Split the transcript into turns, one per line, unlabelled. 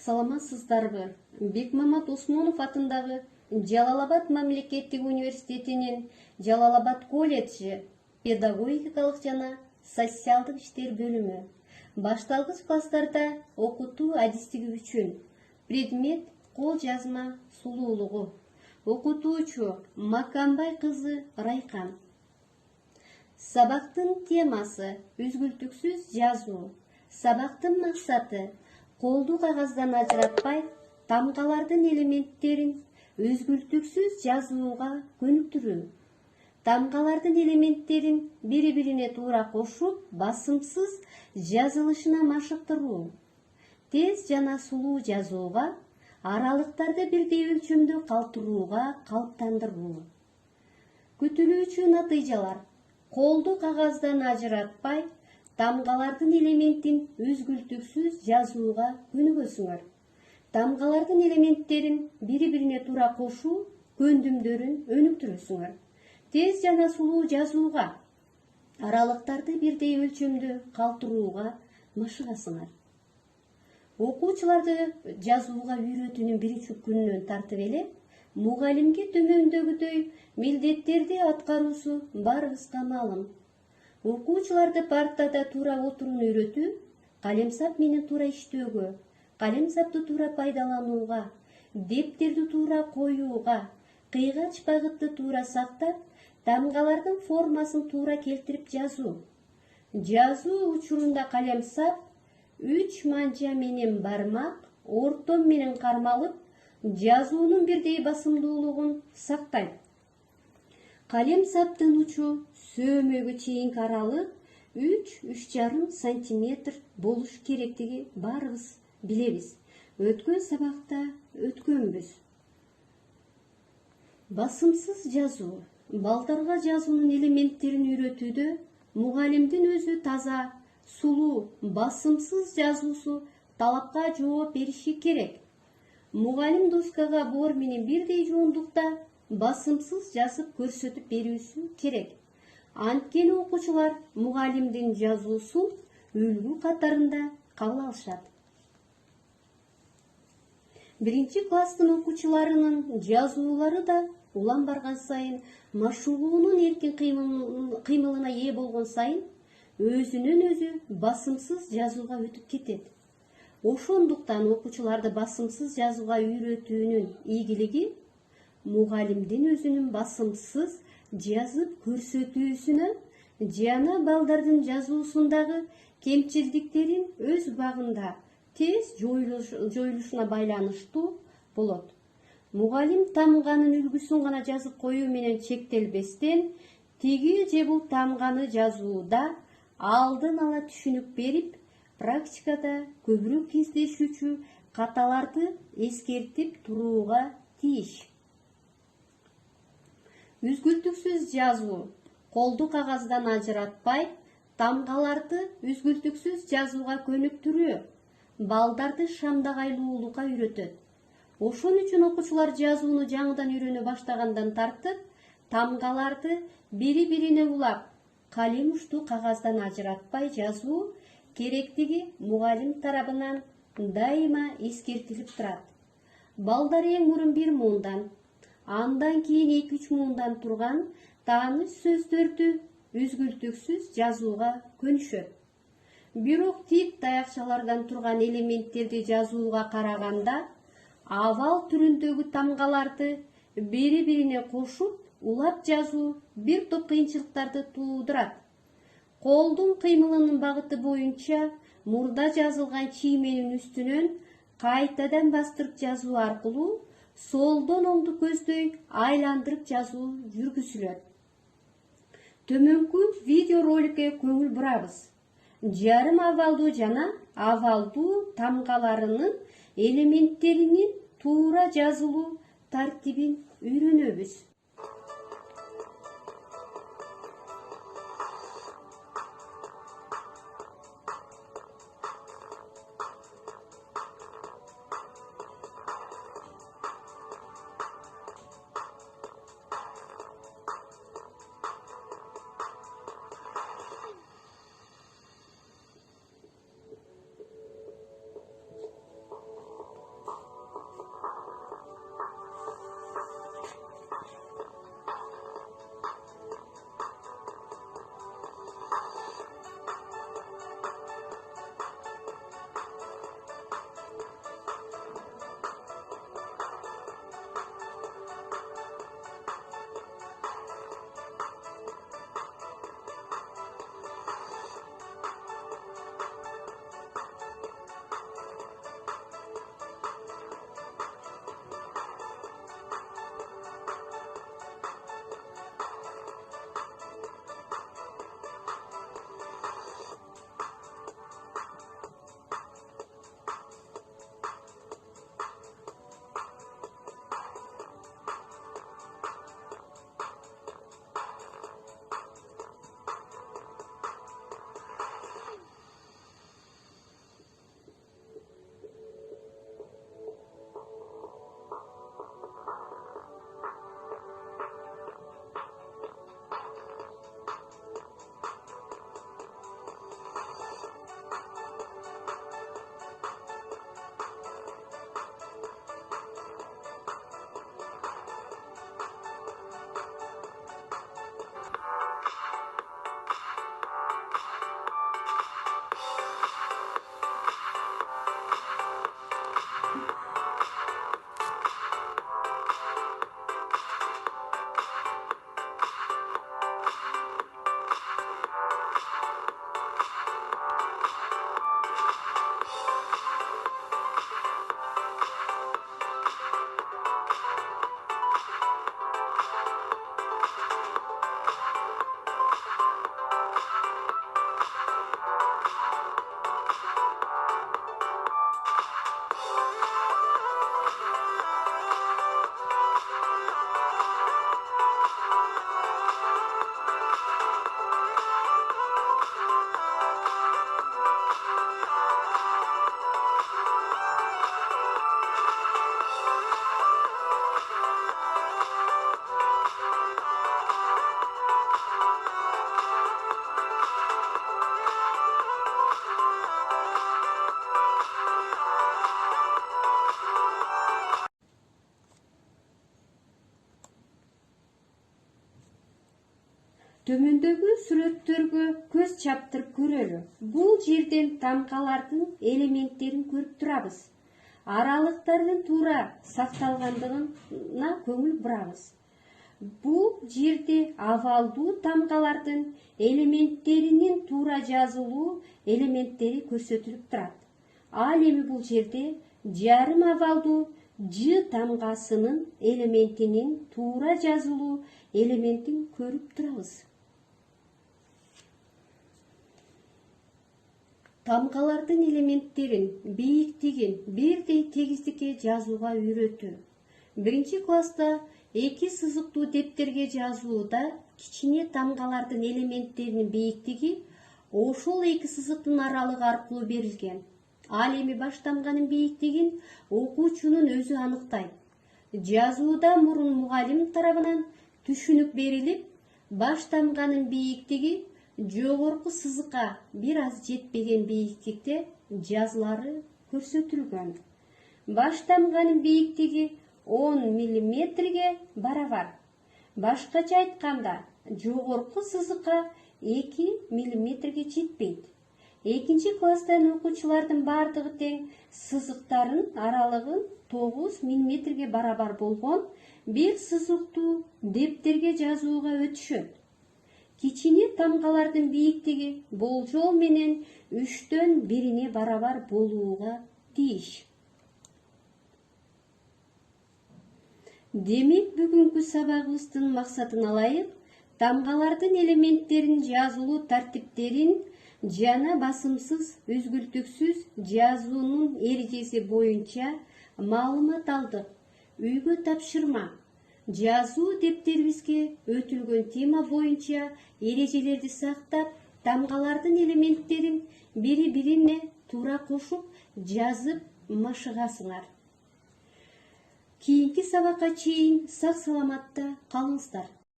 Саламатсыздарбы? Бекмамат Осмонов атындагы Жалал-Абад мамлекеттик университетинин Жалал-Абад колледжи педагогикалык жана социалдык иштер бөлүмү башталгыч класстарда окутуу адистиги үчүн предмет кол жазма сулуулугу. Окутуучу Макамбай кызы Райкан. Сабактын темасы үзгүлтүксүз жазуу. Сабактын максаты колду кагаздан ажыратпай тамгалардын элементтерин үзгүлтүксүз жазууга көнүктүрүү. Тамгалардын элементтерин бири-бирине туура кошуп, басымсыз жазылышына машыктыруу. Тез жана сулуу жазууга, аралыктарды бирдей өлчөмдө калтырууга калыптандыруу. Күтүлүүчү натыйжалар: колду кагаздан ажыратпай тамгалардын элементин үзгүлтүксүз жазууга көнүгөсүңөр. Тамгалардын элементтерин бири-бирине туура кошуу көндүмдөрүн өнүктүрөсүңөр. Тез жана сулуу жазууга, аралыктарды бирдей өлчөмдө калтырууга машыгасыңар. Окуучуларды жазууга үйрөтүүнүн биринчи күнүнөн тартып эле мугалимге төмөндөгүдөй милдеттерди аткаруусу баарыбызга маалым. Окуучуларды партада туура отурууну үйрөтүү, калемсап менен туура иштөөгө, калемсапты туура пайдаланууга, дептерди туура коюуга, кыйгач багытты туура сактап, тамгалардын формасын туура келтирип жазуу. Жазуу учурунда калемсап 3 манжа менен бармак ортом менен кармалып, жазуунун бирдей басымдуулугун сактайт. Калемсаптын учу сөөмөгө чейинки аралык 3–3,5 сантиметр болуш керектиги баарыбыз билебиз. Өткөн сабакта өткөнбүз. Басымсыз жазуу. Балдарга жазуунун элементтерин үйрөтүүдө мугалимдин өзү таза, сулуу, басымсыз жазуусу талапка жооп бериши керек. Мугалим доскага боор менен бирдей жоондукта басымсыз жазып көрсөтүп берүүсү керек. Анткени окуучулар мугалимдин жазуусун үлгү катарында кабыл алышат. Биринчи класстын окуучуларынын жазуулары да улам барган сайын, машыгуунун эркин кыймылына ээ болгон сайын, өзүнөн өзү басымсыз жазууга өтүп кетет. Ошондуктан окуучуларды басымсыз жазууга үйрөтүүнүн ийгилиги мугалимдин өзүнүн басымсыз жазып көрсөтүүсүнө жана балдардын жазуусундагы кемчилдиктерин өз убагында тез жоюлушуна байланыштуу болот. Мугалим тамганын үлгүсүн гана жазып коюу менен чектелбестен, тиги же бул тамганы жазууда алдын ала түшүнүк берип, практикада көбүрөөк кездешүүчү каталарды эскертип турууга тийиш. Үзгүлтүксүз жазуу. Колду кагаздан ажыратпай, тамгаларды үзгүлтүксүз жазууга көнүктүрүү. Балдарды шамдагайлуулукка үйрөтөт. Ошон үчүн окуучулар жазууну жаңыдан үйрөнө баштагандан тартып, тамгаларды бири-бирине улап, калем ушту кагаздан ажыратпай жазуу керектиги мугалим тарабынан дайыма эскертилип турат. Балдар эң мурун 1 муундан, андан кийин 2–3 муундан турган тааныш сөздөрдү үзгүлтүксүз жазууга көнүшөт. Бирок тик таякчалардан турган элементтерди жазууга караганда, авал түрүндөгү тамгаларды бири-бирине кошуп, улап жазуу бир топ кыйынчылыктарды туудурат. Колдун кыймылынын багыты боюнча мурда жазылган чийменин үстүнөн кайтадан бастырып жазуу аркылуу солдон оңду көздөй айландырып жазуу жүргүзүлөт. Төмөнкү видеороликке көңүл бурабыз. Жарым авалдуу жана авалдуу тамгаларынын элементтеринин туура жазылуу тартибин үйрөнөбүз. Төмөндөгү сүрөттөргө көз чаптырып көрөлү. Бул жерден тамгалардын элементтерин көрүп турабыз. Аралыктардын туура сакталгандыгына көңүл бурабыз. Бул жерде авалдуу тамгалардын элементтеринин туура жазылуу элементтери көрсөтүлүп турат. Ал эми бул жерде жарым авалдуу Ж тамгасынын элементинин туура жазылуу элементин көрүп турабыз. Тамгалардын элементтерин, бийиктигин бирдей тегиздикке жазууга үйрөтүү. Биринчи класста эки сызыктуу дептерге жазууда кичине тамгалардын элементтеринин бийиктиги ошол эки сызыктын аралыгы аркылуу берилген. Ал эми баш тамганын бийиктигин окуучунун өзү аныктайт. Жазууда мурун мугалим тарабынан түшүнүк берилип, баш тамганын бийиктиги жогорку сызыкка бир аз жетпеген бийиктикте жазылары көрсөтүлгөн. Баш тамганын бийиктиги 10 мм барабар. Башкача айтканда, жогорку сызыкка 2 мм жетпейт. Экинчи класстан окуучулардын бардыгы тең сызыктарын аралыгын 9 мм барабар болгон бир сызыктуу дептерге жазууга өтүшөт. Кичине тамгалардын бийиктиги болжол менен 3-төн 1-ине барабар болууга тийиш. Демек, бүгүнкү сабагыбыздын максатын алайык. Тамгалардын элементтерин жазылуу тартиптерин жана басымсыз, үзгүлтүксүз жазуунун эрежеси боюнча маалымат алдык. Үйгө тапшырма. Жазуу дептерибизге өтүлгөн тема боюнча эрежелерди сактап, тамгалардын элементтерин бири-бирине туура кошуп жазып машыгасыңар. Кийинки сабакка чейин сак саламатта калыңыздар.